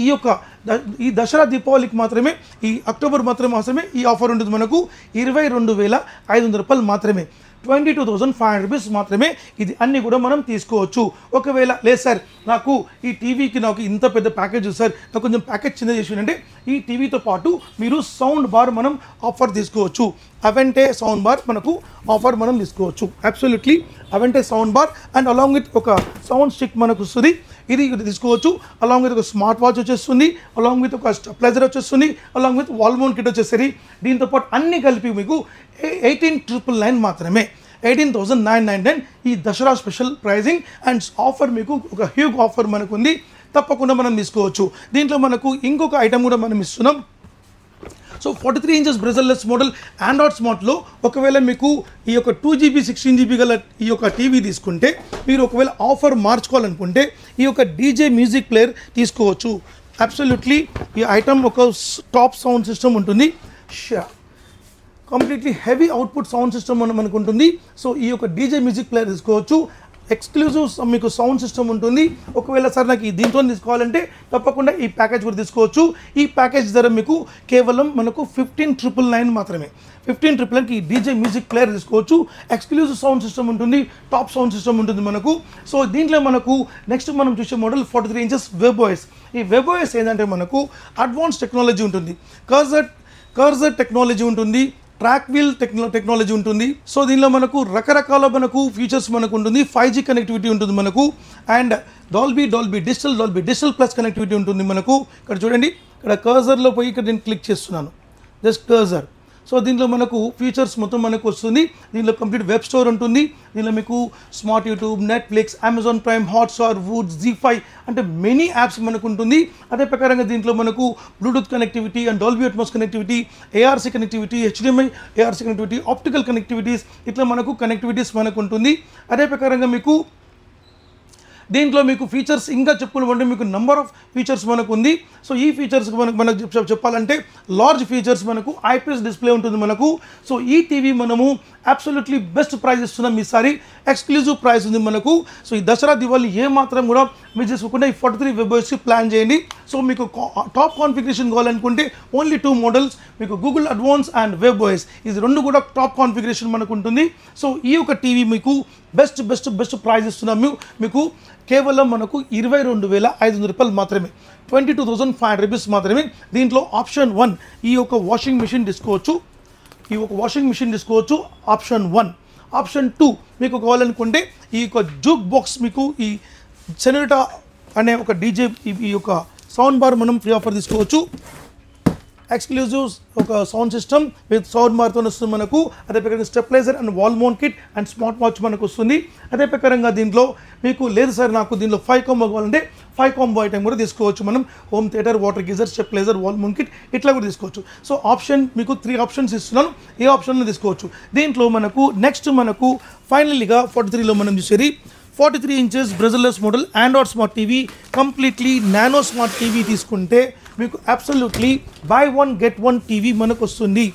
ఈ దసరా దీపావళికి మాత్రమే, ఈ అక్టోబర్ మాత్రమే ఈ ఆఫర్ ఉంటుంది మనకు. 22,500 రూపాయలు మాత్రమే, 22,500 రూపీస్ మాత్రమే. ఇది అన్నీ కూడా మనం తీసుకోవచ్చు. ఒకవేళ లేదు సార్ నాకు ఈ టీవీకి నాకు ఇంత పెద్ద ప్యాకేజ్ సార్, నాకు కొంచెం ప్యాకేజ్ చిన్న చేసి అంటే ఈ టీవీతో పాటు మీరు సౌండ్ బార్ మనం ఆఫర్ తీసుకోవచ్చు. అవెంటే సౌండ్ బార్ మనకు ఆఫర్ మనం తీసుకోవచ్చు. అబ్సల్యూట్లీ అవెంటే sound bar and along with ఒక సౌండ్ స్టిక్ మనకు వస్తుంది, ఇది తీసుకోవచ్చు. అలాంగ్ విత్ ఒక స్మార్ట్ వాచ్ వచ్చేస్తుంది, అలాంగ్ విత్ ఒక స్టెబిలైజర్ వచ్చేస్తుంది, along with wall mount kit వచ్చేసరి. దీంతో పాటు అన్ని కలిపి మీకు 18,999 మాత్రమే, 18,999 ఈ Dasara special pricing and offer మీకు ఒక హ్యూజ్ ఆఫర్ మనకు ఉంది, తప్పకుండా మనం తీసుకోవచ్చు. దీంట్లో మనకు ఇంకొక ఐటమ్ కూడా మనం ఇస్తున్నాం. So 43 inches bezelless model Android స్మార్ట్లో ఒకవేళ మీకు ఈ యొక్క 2GB 16GB గల ఈ యొక్క టీవీ తీసుకుంటే మీరు ఒకవేళ ఆఫర్ మార్చుకోవాలనుకుంటే ఈ యొక్క డీజే మ్యూజిక్ ప్లేయర్ తీసుకోవచ్చు. అబ్సల్యూట్లీ ఈ ఐటమ్ ఒక టాప్ సౌండ్ సిస్టమ్ ఉంటుంది, completely heavy output sound system మనకు ఉంటుంది. సో ఈ యొక్క డీజే మ్యూజిక్ ప్లేయర్ తీసుకోవచ్చు. ఎక్స్క్లూజివ్ మీకు సౌండ్ సిస్టమ్ ఉంటుంది. ఒకవేళ సార్ నాకు దీంతో తీసుకోవాలంటే తప్పకుండా ఈ ప్యాకేజ్ కూడా తీసుకోవచ్చు. ఈ ప్యాకేజ్ ధర మీకు కేవలం మనకు 15,999 మాత్రమే. 15,999కి ఈ డీజే మ్యూజిక్ ప్లేయర్ తీసుకోవచ్చు. ఎక్స్క్లూజివ్ సౌండ్ సిస్టమ్ ఉంటుంది, టాప్ సౌండ్ సిస్టమ్ ఉంటుంది మనకు. సో దీంట్లో మనకు నెక్స్ట్ మనం చూసే మోడల్ 43 ఇంచెస్ వెబోఎస్. ఈ వెబోఎస్ ఏంటంటే మనకు అడ్వాన్స్ టెక్నాలజీ ఉంటుంది, కర్సర్ టెక్నాలజీ ఉంటుంది, ట్రాక్ వీల్ టెక్నాలజీ ఉంటుంది. సో దీనిలో మనకు రకరకాల మనకు ఫీచర్స్ మనకు ఉంటుంది. 5G కనెక్టివిటీ ఉంటుంది మనకు and Dolby digital plus connectivity ఉంటుంది మనకు. ఇక్కడ చూడండి, ఇక్కడ కర్సర్లో పోయి ఇక్కడ నేను క్లిక్ చేస్తున్నాను, జస్ట్ కర్సర్. సో దీంట్లో మనకు ఫీచర్స్ మొత్తం మనకు వస్తుంది. దీంట్లో కంప్లీట్ వెబ్ స్టోర్ ఉంటుంది. దీనిలో మీకు smart YouTube, Netflix, Amazon Prime, Hotstar, Voot, ZEE5 అంటే మెనీ యాప్స్ మనకు ఉంటుంది. అదే ప్రకారంగా దీంట్లో మనకు Bluetooth connectivity and Dolby Atmos connectivity, ARC connectivity, HDMI ARC connectivity, optical connectivities, ఇట్లా మనకు కనెక్టివిటీస్ మనకు ఉంటుంది. అదే ప్రకారంగా మీకు దీంట్లో మీకు ఫీచర్స్ ఇంకా చెప్పుకుంటే మీకు నంబర్ ఆఫ్ ఫీచర్స్ మనకు ఉంది. సో ఈ ఫీచర్స్ మనకు చెప్పాలంటే లార్జ్ ఫీచర్స్ మనకు ఐపీఎస్ డిస్ప్లే ఉంటుంది మనకు. సో ఈ టీవీ మనము అబ్సల్యూట్లీ బెస్ట్ ప్రైస్ ఇస్తున్నాం ఈసారి, ఎక్స్క్లూజివ్ ప్రైస్ ఉంది మనకు. సో ఈ దసరా దివాళీ ఏ మాత్రం కూడా మిస్ చేసుకోకుండా ఈ 43 వెబోఎస్కి ప్లాన్ చేయండి. సో మీకు టాప్ కాన్ఫిగరేషన్ కావాలనుకుంటే ఓన్లీ 2 మోడల్స్ మీకు గూగుల్ అడ్వాన్స్ అండ్ వెబోఎస్, ఇది రెండు కూడా టాప్ కాన్ఫిగరేషన్ మనకు ఉంటుంది. సో ఈ యొక్క టీవీ మీకు బెస్ట్ ప్రైస్ ఇస్తున్నాము మీకు కేవలం మనకు 22,500 రూపాయలు మాత్రమే, 22,500 రూపీస్ మాత్రమే. దీంట్లో ఆప్షన్ 1 ఈ యొక్క వాషింగ్ మిషన్ తీసుకోవచ్చు, ఆప్షన్ 1. ఆప్షన్ 2 మీకు కావాలనుకుంటే ఈ యొక్క జూక్ బాక్స్ మీకు ఈ సెనోరిటా అనే ఒక డీజే ఈ యొక్క సౌండ్ బార్ మనం ఫ్రీ ఆఫర్ తీసుకోవచ్చు. ఎక్స్క్లూజివ్ ఒక సౌండ్ సిస్టమ్ విత్ సౌండ్ బార్తో వస్తుంది మనకు. అదే ప్రకారంగా stabiliser and wall mount kit and smart watch మనకు వస్తుంది. అదే ప్రకారంగా దీంట్లో మీకు లేదు సార్ నాకు దీంట్లో 5 కాంబో కావాలంటే 5 కాంబో ఐటమ్ కూడా తీసుకోవచ్చు మనం. Home theatre, water geyser, stabiliser, wall mount kit ఇట్లా కూడా తీసుకోవచ్చు. సో ఆప్షన్ మీకు 3 ఆప్షన్స్ ఇస్తున్నాను, ఏ ఆప్షన్లో తీసుకోవచ్చు. దీంట్లో మనకు నెక్స్ట్ మనకు ఫైనల్గా 43లో మనం చూసేది 43 inches bezelless model Android smart TV, completely nano smart TV తీసుకుంటే మీకు అబ్సల్యూట్లీ బై 1 గెట్ 1 టీవీ మనకు వస్తుంది.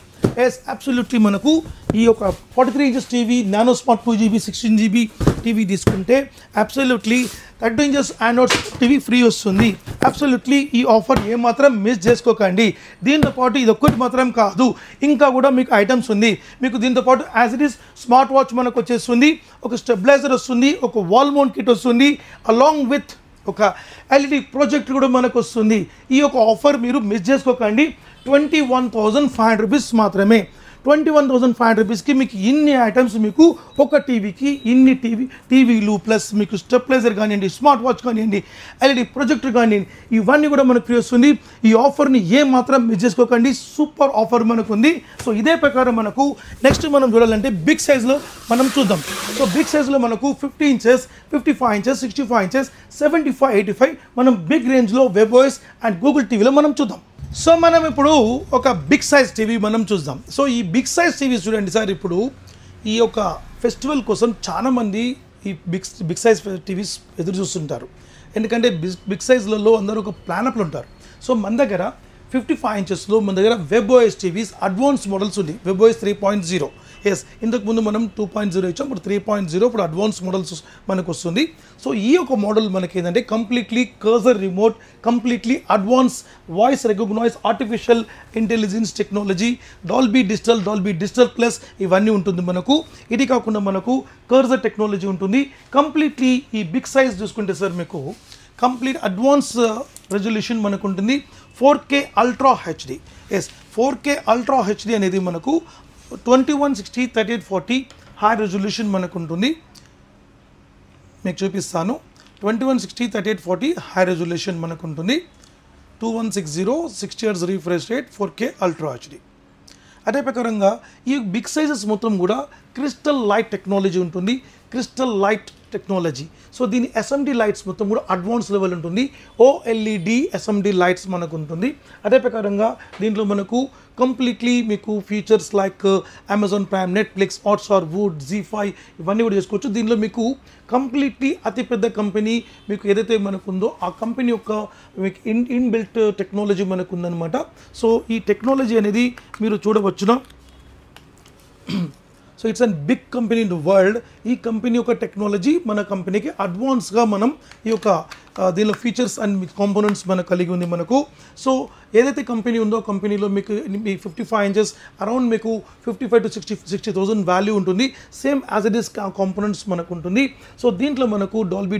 ఎస్ అబ్సల్యూట్లీ మనకు ఈ యొక్క 43 inches TV nano smart 2GB 16GB TV తీసుకుంటే absolutely 30 inches Android TV free వస్తుంది. అబ్సల్యూట్లీ ఈ ఆఫర్ ఏమాత్రం మిస్ చేసుకోకండి. దీంతో పాటు ఇది ఒక్కటి మాత్రం కాదు, ఇంకా కూడా మీకు ఐటమ్స్ ఉంది. మీకు దీంతో పాటు as it is smart watch మనకు వచ్చేస్తుంది, ఒక స్టెబిలైజర్ వస్తుంది, ఒక వాల్ మౌంట్ కిట్ వస్తుంది, అలాంగ్ విత్ ఒక ఎల్ఈడి ప్రాజెక్ట్ కూడా మనకు వస్తుంది. ఈ యొక్క ఆఫర్ మీరు మిస్ చేసుకోకండి. 21,500 రూపీస్ మాత్రమే. 21,500 రూపీస్కి మీకు ఇన్ని ఐటమ్స్, మీకు ఒక టీవీకి ఇన్ని టీవీలు ప్లస్ మీకు స్టెబిలైజర్ కానివ్వండి, స్మార్ట్ వాచ్ కానివ్వండి, ఎల్ఈడి ప్రొజెక్టర్ కానివ్వండి, ఇవన్నీ కూడా మనకు ఫ్రీ వస్తుంది. ఈ ఆఫర్ని ఏ మాత్రం మిస్ చేసుకోకండి, సూపర్ ఆఫర్ మనకు ఉంది. సో ఇదే ప్రకారం మనకు నెక్స్ట్ మనం చూడాలంటే బిగ్ సైజ్లో మనం చూద్దాం. సో బిగ్ సైజ్లో మనకు 50 ఇంచెస్, 55 ఇంచెస్, 65 ఇంచెస్, 75, 85 మనం బిగ్ రేంజ్లో వెబోఎస్ అండ్ గూగుల్ టీవీలో మనం చూద్దాం. సో మనం ఇప్పుడు ఒక బిగ్ సైజ్ టీవీ మనం చూద్దాం. సో ఈ బిగ్ సైజ్ టీవీ చూడండి సార్, ఇప్పుడు ఈ యొక్క ఫెస్టివల్ కోసం చాలామంది ఈ బిగ్ సైజ్ టీవీస్ ఎదురు చూస్తుంటారు. ఎందుకంటే బిగ్ సైజ్లలో అందరూ ఒక ప్లానప్లు ఉంటారు. సో మన దగ్గర 55 ఇంచెస్లో మన దగ్గర వెబోఎస్ టీవీస్ అడ్వాన్స్ మోడల్స్ ఉంది. వెబోఎస్ 3.0, ఎస్ ఇంతకుముందు మనం 2.0 ఇచ్చాం, ఇప్పుడు 3.0 ఇప్పుడు అడ్వాన్స్ మోడల్స్ మనకు వస్తుంది. సో ఈ యొక్క మోడల్ మనకి ఏంటంటే completely cursor remote, completely advance voice recognise, artificial intelligence technology, Dolby digital plus ఇవన్నీ ఉంటుంది మనకు. ఇది కాకుండా మనకు కర్సర్ టెక్నాలజీ ఉంటుంది. కంప్లీట్లీ ఈ బిగ్ సైజ్ చూసుకుంటే సార్ మీకు కంప్లీట్ అడ్వాన్స్ రెజల్యూషన్ మనకు ఉంటుంది. 4K ultra HD. Yes 4K ultra HD అనేది మనకు 2160/3840 హై రెజల్యూషన్ మనకు ఉంటుంది. మీకు చూపిస్తాను. 2160/3840 హై రెజల్యూషన్ మనకు ఉంటుంది. 2160 60 Hz refresh rate, 4K ultra HD. అదే ప్రకారంగా ఈ బిగ్ సైజెస్ మొత్తం కూడా క్రిస్టల్ లైట్ టెక్నాలజీ ఉంటుంది. Crystal light technology. సో దీని ఎస్ఎండి లైట్స్ మొత్తం కూడా అడ్వాన్స్ లెవెల్ ఉంటుంది. ఓఎల్ఈడి ఎస్ఎండి లైట్స్ మనకు ఉంటుంది. అదే ప్రకారంగా దీంట్లో మనకు కంప్లీట్లీ మీకు features like Amazon Prime, Netflix, Hotstar, Voot, ZEE5 ఇవన్నీ కూడా చేసుకోవచ్చు. దీనిలో మీకు కంప్లీట్లీ అతిపెద్ద కంపెనీ మీకు ఏదైతే మనకు ఉందో ఆ కంపెనీ యొక్క మీకు ఇన్బిల్ట్ టెక్నాలజీ మనకు ఉందన్నమాట. సో ఈ టెక్నాలజీ అనేది మీరు చూడవచ్చున. So it's an big company in the world. ఈ కంపెనీ యొక్క టెక్నాలజీ మన కంపెనీకి అడ్వాన్స్గా మనం ఈ యొక్క దీనిలో ఫీచర్స్ అండ్ కాంపోనెంట్స్ మనకు కలిగి ఉంది మనకు. సో ఏదైతే కంపెనీ ఉందో కంపెనీలో మీకు 55 inches అరౌండ్ మీకు 55 to 60,000 వాల్యూ ఉంటుంది. Same as it is components మనకు ఉంటుంది. సో దీంట్లో మనకు డాల్బీ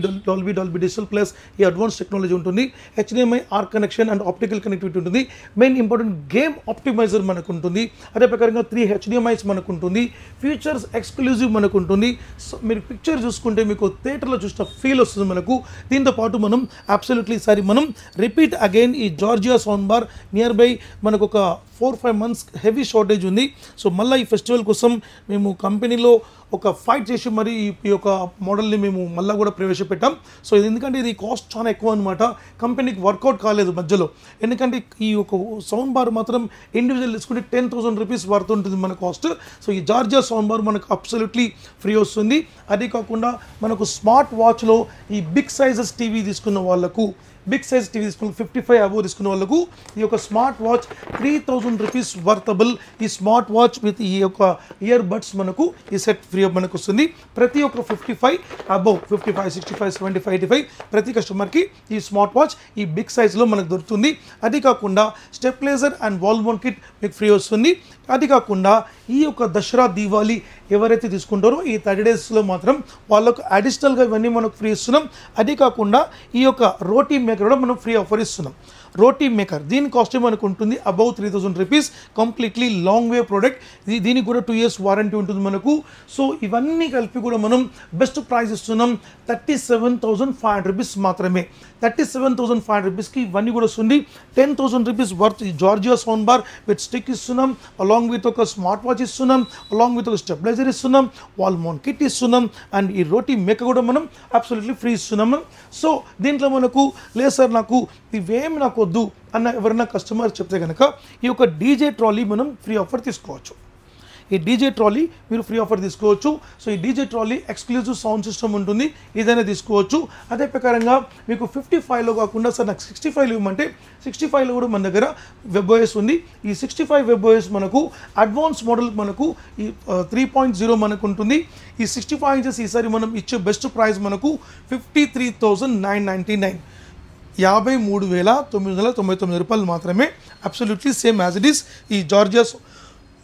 డిజిటల్ ప్లస్ ఈ అడ్వాన్స్ టెక్నాలజీ ఉంటుంది. HDMI or connection and optical connectivity ఉంటుంది. మెయిన్ ఇంపార్టెంట్ గేమ్ ఆప్టిమైజర్ మనకు ఉంటుంది. అదే ప్రకారంగా 3 HDMIs మనకు ఉంటుంది. ఫీచర్స్ ఎక్స్క్లూజివ్ మనకు ఉంటుంది. సో మీరు పిక్చర్ చూసుకుంటే మీకు థియేటర్లో చూసిన ఫీల్ వస్తుంది మనకు. దీంతో పాటు మనం అబ్సల్యూట్లీ ఈసారి మనం రిపీట్ అగైన్ ఈ Georgia sound bar near by మనకు ఒక 4-5 months హెవీ షార్టేజ్ ఉంది. సో మళ్ళీ ఈ ఫెస్టివల్ కోసం మేము కంపెనీలో ఒక ఫైట్ చేసి మరి ఈ యొక్క మోడల్ని మేము మళ్ళీ కూడా ప్రవేశపెట్టాం. సో ఇది ఎందుకంటే ఇది కాస్ట్ చాలా ఎక్కువ అనమాట. కంపెనీకి వర్కౌట్ కాలేదు మధ్యలో. ఎందుకంటే ఈ యొక్క సౌండ్ బార్ మాత్రం ఇండివిజువల్ తీసుకుంటే 10,000 రూపీస్ పడుతుంటుంది మన కాస్ట్. సో ఈ జార్జియా సౌండ్ బార్ మనకు అబ్సల్యూట్లీ ఫ్రీ వస్తుంది. అది కాకుండా మనకు స్మార్ట్ వాచ్లో ఈ బిగ్ సైజెస్ టీవీ తీసుకున్న వాళ్ళకు, బిగ్ సైజ్ టీవీ తీసుకున్న 55 అబోవ్ తీసుకున్న వాళ్ళకు ఈ యొక్క స్మార్ట్ వాచ్ 3,000 రూపీస్ వర్తబుల్. ఈ స్మార్ట్ వాచ్ విత్ ఈ యొక్క ఇయర్ బడ్స్ మనకు ఈ సెట్ ఫ్రీ మనకు వస్తుంది. ప్రతి ఒక్క 55 అబోవ్ 55, 65, 75, 85 ప్రతి కస్టమర్కి ఈ స్మార్ట్ వాచ్ ఈ బిగ్ సైజ్లో మనకు దొరుకుతుంది. అది కాకుండా stabiliser and wall mount kit మీకు ఫ్రీ వస్తుంది. అది కాకుండా ఈ యొక్క దసరా దీవాలి ఎవరైతే తీసుకుంటారో ఈ 30 daysలో మాత్రం వాళ్ళకు అడిషనల్గా ఇవన్నీ మనకు ఫ్రీ ఇస్తున్నాం. అది కాకుండా ఈ యొక్క రోటీ మేకర్ కూడా మనం ఫ్రీ ఆఫర్ ఇస్తున్నాం. రోటీ మేకర్ దీని కాస్ట్ మనకు ఉంటుంది above 3,000 rupees. Completely long way product. దీనికి కూడా 2 years వారంటీ ఉంటుంది మనకు. సో ఇవన్నీ కలిపి కూడా మనం బెస్ట్ ప్రైస్ ఇస్తున్నాం 37,500 రూపీస్ మాత్రమే. 37,500 రూపీస్కి ఇవన్నీ కూడా వస్తుంది. 10,000 rupees worth Georgia sound bar with stick ఇస్తున్నాం. అలాంగ్ విత్ ఒక స్మార్ట్ వాచ్ ఇస్తున్నాం. అలాంగ్ విత్ ఒక స్టెబిలైజర్ ఇస్తున్నాం. వాల్ మౌంట్ కిట్ ఇస్తున్నాం. అండ్ ఈ రోటీ మేకర్ కూడా మనం అబ్సల్యూట్లీ ఫ్రీ ఇస్తున్నాం. సో దీంట్లో మనకు లేదు సార్ నాకు ఇవేమి నాకు వద్దు అన్న ఎవరైనా కస్టమర్ చెప్తే కనుక ఈ యొక్క డీజే ట్రాలీ మనం ఫ్రీ ఆఫర్ తీసుకోవచ్చు. ఈ డీజే ట్రాలీ మీరు ఫ్రీ ఆఫర్ తీసుకోవచ్చు. సో ఈ DJ trolley exclusive sound system ఉంటుంది. ఏదైనా తీసుకోవచ్చు. అదే ప్రకారంగా మీకు 55లో కాకుండా సార్ నాకు 65 ఇవ్వమంటే 65లో కూడా మన దగ్గర వెబ్ఓఎస్ ఉంది. ఈ 65 వెబ్ఓఎస్ మనకు అడ్వాన్స్ మోడల్ మనకు ఈ 3.0 మనకు ఉంటుంది. ఈ 65 inches ఈసారి మనం ఇచ్చే బెస్ట్ ప్రైస్ మనకు 53,999 53,999 రూపాయలు మాత్రమే. Absolutely same as it is. ఈ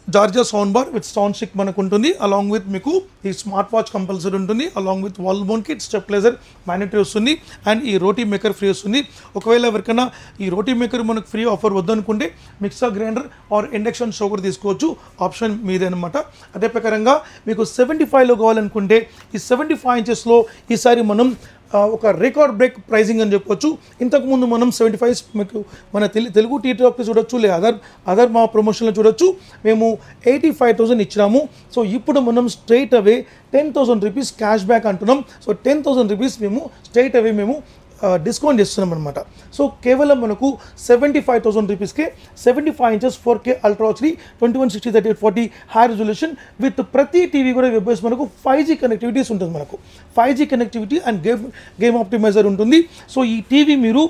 Georgia sound bar with sound stick మనకు ఉంటుంది. అలాంగ్ విత్ మీకు ఈ స్మార్ట్ వాచ్ కంపల్సరీ ఉంటుంది. Along with wall mount kit, stabiliser mandatory వస్తుంది. అండ్ ఈ రోటీ మేకర్ ఫ్రీ వస్తుంది. ఒకవేళ ఎవరికైనా ఈ రోటీ మేకర్ మనకు ఫ్రీ ఆఫర్ వద్దనుకుంటే mixer grinder or induction stove కూడా తీసుకోవచ్చు. ఆప్షన్ మీదే అనమాట. అదే ప్రకారంగా మీకు 75లో కావాలనుకుంటే ఈ 75 inchesలో ఈసారి మనం ఒక రికార్డ్ బ్రేక్ ప్రైజింగ్ అని చెప్పొచ్చు. ఇంతకుముందు మనం 75 మీకు మన తెలుగు టీటాక్లో చూడొచ్చు, లేదా అదర్ మా ప్రమోషన్లో చూడొచ్చు. మేము 85,000 ఇచ్చినాము. సో ఇప్పుడు మనం స్ట్రైట్ అవే 10,000 రూపీస్ క్యాష్ బ్యాక్ అంటున్నాం. సో 10,000 రూపీస్ మేము స్ట్రైట్ అవే మేము డిస్కౌంట్ చేస్తున్నాం అనమాట. సో కేవలం మనకు 75,000 రూపీస్కే 75 inches 4K ultra HD 2160/3840 high resolution with ప్రతి టీవీ కూడా వెబ్స్ మనకు 5G కనెక్టివిటీస్ ఉంటుంది. మనకు 5G connectivity and game optimizer ఉంటుంది. సో ఈ టీవీ మీరు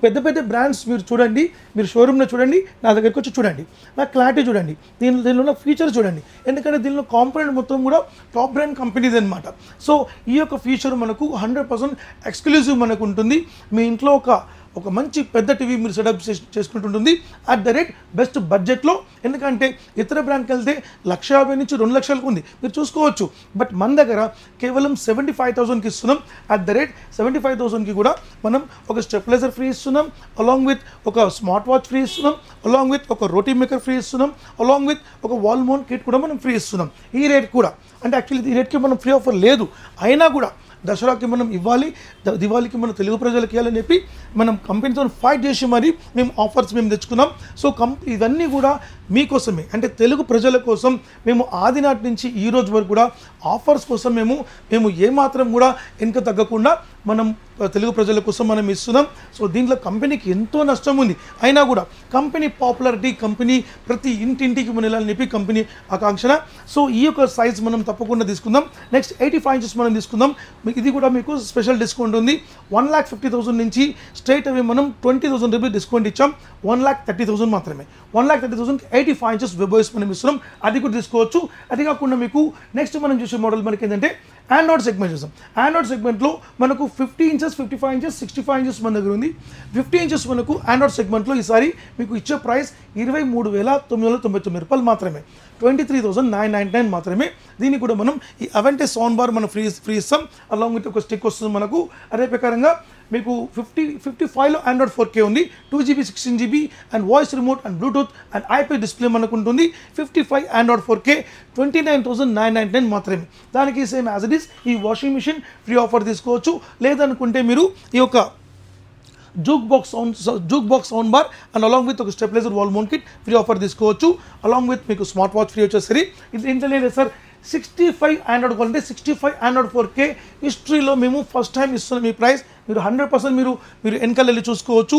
పెద్ద పెద్ద బ్రాండ్స్ మీరు చూడండి, మీరు షోరూమ్లో చూడండి, నా దగ్గరికి వచ్చి చూడండి, నా క్లారిటీ చూడండి, దీనిలో ఉన్న ఫీచర్ చూడండి. ఎందుకంటే దీనిలో కాంపోనెంట్ మొత్తం కూడా టాప్ బ్రాండ్ కంపెనీది అనమాట. సో ఈ యొక్క ఫీచర్ మనకు 100% ఎక్స్క్లూజివ్ మనకు ఉంటుంది. ఉంటుంది. మీ ఇంట్లో ఒక మంచి పెద్ద టీవీ మీరు సెటప్ చేసుకుంటుంటుంది అట్ ద రేట్ బెస్ట్ బడ్జెట్లో. ఎందుకంటే ఇతర బ్రాండ్కి వెళ్తే 1,50,000 నుంచి 2 లక్షలకు ఉంది, మీరు చూసుకోవచ్చు. బట్ మన దగ్గర కేవలం 75,000కి ఇస్తున్నాం. అట్ ద రేట్ 75,000కి కూడా మనం ఒక స్టెబిలైజర్ ఫ్రీ ఇస్తున్నాం, అలాంగ్ విత్ ఒక స్మార్ట్ వాచ్ ఫ్రీ ఇస్తున్నాం, అలాంగ్ విత్ ఒక రోటీ మేకర్ ఫ్రీ ఇస్తున్నాం, అలాంగ్ విత్ ఒక వాల్ మౌంట్ కిట్ కూడా మనం ఫ్రీ ఇస్తున్నాం. ఈ రేట్ కూడా అంటే యాక్చువల్లీ ఈ రేట్కి మనం ఫ్రీ ఆఫర్ లేదు, అయినా కూడా దసరాకి మనం ఇవ్వాలి, దివాళీకి మన తెలుగు ప్రజలకు ఇవ్వాలని చెప్పి మనం కంపెనీతో ఫైట్ చేసి మరి మేము ఆఫర్స్ మేము తెచ్చుకున్నాం. సో ఇవన్నీ కూడా మీకోసమే, అంటే తెలుగు ప్రజల కోసం మేము ఆది నాటి నుంచి ఈ రోజు వరకు కూడా ఆఫర్స్ కోసం మేము ఏమాత్రం కూడా వెనుక తగ్గకుండా మనం తెలుగు ప్రజల కోసం మనం ఇస్తున్నాం. సో దీంట్లో కంపెనీకి ఎంతో నష్టం ఉంది, అయినా కూడా కంపెనీ పాపులారిటీ, కంపెనీ ప్రతి ఇంటింటికి మనం వెళ్ళాలని చెప్పి కంపెనీ ఆకాంక్షణ. సో ఈ యొక్క సైజ్ మనం తప్పకుండా తీసుకుందాం. నెక్స్ట్ 85 ఇంచెస్ మనం తీసుకుందాం. ఇది కూడా మీకు స్పెషల్ డిస్కౌంట్ ఉంది. 1,50,000 నుంచి స్ట్రైట్ అవే మనం 20,000 రూపీస్ డిస్కౌంట్ ఇచ్చాం. 1,30,000 మాత్రమే. 1,30,000కి 85 ఇంచెస్ వెబోయిస్ మనం ఇస్తున్నాం, అది కూడా తీసుకోవచ్చు. అది కాకుండా మీకు నెక్స్ట్ మనం చూసే మోడల్ మనకి ఏంటంటే ఆండ్రాయిడ్ సెగ్మెంట్ చూసాం. ఆండ్రాయిడ్ సెగ్మెంట్లో మనకు 50 ఇంచెస్, 55 ఇంచెస్, 65 ఇంచెస్ మన దగ్గర ఉంది. 50 ఇంచెస్ మనకు ఆండ్రాయిడ్ సెగ్మెంట్లో ఈసారి మీకు ఇచ్చే ప్రైస్ 23,999 రూపాయలు మాత్రమే, 23,999 మాత్రమే. దీనికి కూడా మనం ఈ అవెంటే సౌండ్ బార్ మనం ఫ్రీ ఇస్తాం, అలాంగ్ విత్ ఒక స్టిక్ వస్తుంది మనకు. అదే ప్రకారంగా మీకు 55లో ఆండ్రాయిడ్ 4K ఉంది, 2GB 16GB and voice remote and Bluetooth and IP display మనకు ఉంటుంది. 55 ఆండ్రాయిడ్ 4K 29,999 మాత్రమే. దానికి సేమ్ యాజ్ ఇట్ ఈస్ ఈ వాషింగ్ మిషన్ ఫ్రీ ఆఫర్ తీసుకోవచ్చు. లేదనుకుంటే మీరు ఈ యొక్క juke box sound bar and along with ఒక stabiliser wall mount kit free offer తీసుకోవచ్చు. అలాంగ్ విత్ మీకు స్మార్ట్ వాచ్ ఫ్రీ వచ్చేసరి. ఇది ఇంట్లో లేదు సార్, 65 ఆండ్రాయిడ్ కావాలంటే 65 ఆండ్రాయిడ్ 4K హిస్టరీలో మేము ఫస్ట్ టైం ఇస్తున్నాం. ఈ ప్రైస్ మీరు 100% మీరు వెనకాల వెళ్ళి చూసుకోవచ్చు.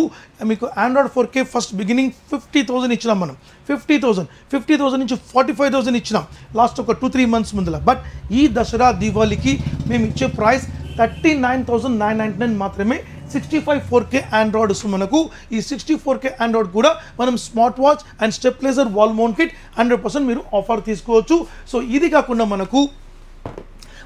మీకు ఆండ్రాయిడ్ 4K ఫస్ట్ బిగినింగ్ 50,000 ఇచ్చినాం మనం. 50,000 నుంచి 45,000 ఇచ్చినాం లాస్ట్ ఒక 2-3 మంత్స్ ముందుల. బట్ ఈ దసరా దీవాళికి మేము ఇచ్చే ప్రైస్ 39,999 మాత్రమే. 65 4K ఆండ్రాయిడ్ వస్తుంది మనకు. ఈ 64K ఆండ్రాయిడ్ కూడా మనం smart watch and stabiliser wall mount kit 100% మీరు ఆఫర్ తీసుకోవచ్చు. సో ఇది కాకుండా మనకు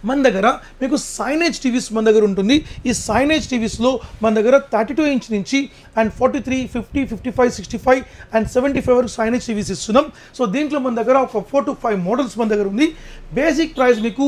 మన దగ్గర మీకు సైనేజ్ టీవీస్ మన దగ్గర ఉంటుంది. ఈ సైనేజ్ టీవీస్లో మన దగ్గర 32 ఇంచ్ నుంచి అండ్ 43, 50, 55, 65 అండ్ 75 వరకు సైనేజ్ టీవీస్ ఇస్తున్నాం. సో దీంట్లో మన దగ్గర ఒక 4 to 5 మోడల్స్ మన దగ్గర ఉంది. బేసిక్ ప్రైస్ మీకు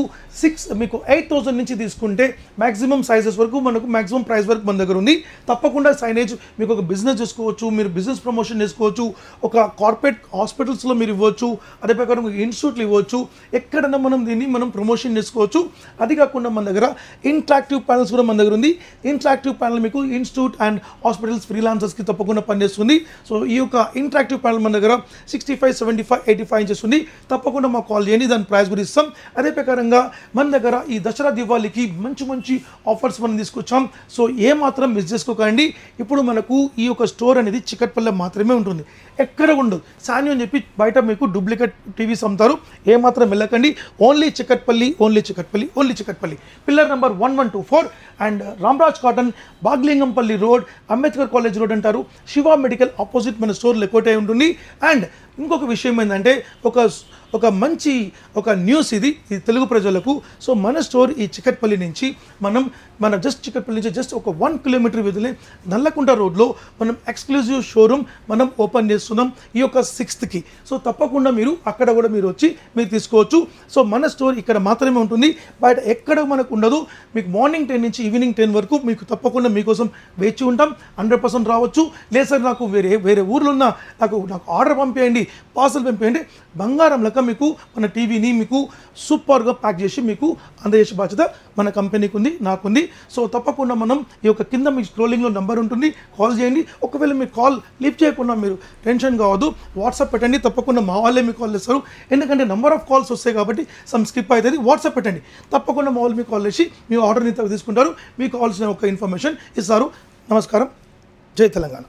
8,000 నుంచి తీసుకుంటే మ్యాక్సిమం సైజెస్ వరకు మనకు మ్యాక్సిమం ప్రైస్ వరకు మన దగ్గర ఉంది. తప్పకుండా సైనేజ్ మీకు ఒక బిజినెస్ చేసుకోవచ్చు, మీరు బిజినెస్ ప్రమోషన్ చేసుకోవచ్చు, ఒక కార్పొరేట్ హాస్పిటల్స్లో మీరు ఇవ్వచ్చు, అదే ప్రకారం ఇన్స్టిట్యూట్లు ఇవ్వచ్చు, ఎక్కడన్నా దీన్ని మనం ప్రమోషన్ చేసుకోవచ్చు. అది కాకుండా మన దగ్గర ఇంటరాక్టివ్ ప్యానల్స్ కూడా మన దగ్గర ఉంది. ఇంటరాక్టివ్ ప్యానల్ మీకు ఇన్స్టిట్యూట్ అండ్ హాస్పిటల్స్ ఫ్రీలాన్సర్స్కి తప్పకుండా పనిచేస్తుంది. సో ఈ యొక్క ఇంటరాక్టివ్ ప్యానల్ మన దగ్గర 65, 75, 85 ఇంచెస్ ఉంది. తప్పకుండా మాకు కాల్ చేయండి, దాని ప్రైస్ కూడా ఇస్తాం. అదే ప్రకారంగా మన దగ్గర ఈ దసరా దివాళీకి మంచి ఆఫర్స్ మనం తీసుకొచ్చాం. సో ఏమాత్రం మిస్ చేసుకోకండి. ఇప్పుడు మనకు ఈ యొక్క స్టోర్ అనేది చికట్పల్లి మాత్రమే ఉంటుంది, ఎక్కడ ఉండదు. సాన్యూ అని చెప్పి బయట మీకు డూప్లికేట్ టీవీస్ అమ్ముతారు, ఏమాత్రం వెళ్ళకండి. Only Chikatpalli, pillar number 1124 and Ramraj cotton, Bagh Lingampally road, Ambedkar college road అంటారు, శివ మెడికల్ ఆపోజిట్ మన స్టోర్ లెకోటే ఉంటుంది. అండ్ ఇంకొక విషయం ఏంటంటే ఒక మంచి న్యూస్ ఇది తెలుగు ప్రజలకు. సో మన స్టోర్ ఈ చికట్పల్లి నుంచి మన చికట్పల్లి నుంచి జస్ట్ ఒక 1 కిలోమీటర్ విధిలే నల్లకుంట రోడ్లో మనం ఎక్స్క్లూజివ్ షోరూమ్ మనం ఓపెన్ చేస్తున్నాం ఈ యొక్క 6th. సో తప్పకుండా మీరు అక్కడ కూడా మీరు వచ్చి మీరు తీసుకోవచ్చు. సో మన స్టోర్ ఇక్కడ మాత్రమే ఉంటుంది, బయట ఎక్కడ మనకు ఉండదు. మీకు మార్నింగ్ 10 నుంచి ఈవినింగ్ 10 వరకు మీకు తప్పకుండా మీకోసం వేచి ఉంటాం. 100% రావచ్చు. లేదు సార్ నాకు వేరే ఊర్లో ఉన్న నాకు ఆర్డర్ పంపేయండి, పార్సల్ పంపేయండి, బంగారం లెక్క మీకు మన టీవీని మీకు సూపర్గా ప్యాక్ చేసి మీకు అందజేసే బాధ్యత మన కంపెనీకి ఉంది, నాకుంది. సో తప్పకుండా మనం ఈ యొక్క కింద మీకు స్క్రోలింగ్లో నెంబర్ ఉంటుంది, కాల్ చేయండి. ఒకవేళ మీ కాల్ లిఫ్ట్ చేయకుండా మీరు టెన్షన్ కావద్దు, వాట్సాప్ పెట్టండి. తప్పకుండా మా వాళ్ళే మీకు కాల్ చేస్తారు, ఎందుకంటే నెంబర్ ఆఫ్ కాల్స్ వస్తాయి కాబట్టి సమ్ స్కిప్ అవుతుంది. వాట్సాప్ పెట్టండి, తప్పకుండా మా వాళ్ళు మీకు కాల్ చేసి మీ ఆర్డర్ని తీసుకుంటారు, మీకు కావాల్సిన ఒక ఇన్ఫర్మేషన్ ఇస్తారు. నమస్కారం, జై తెలంగాణ.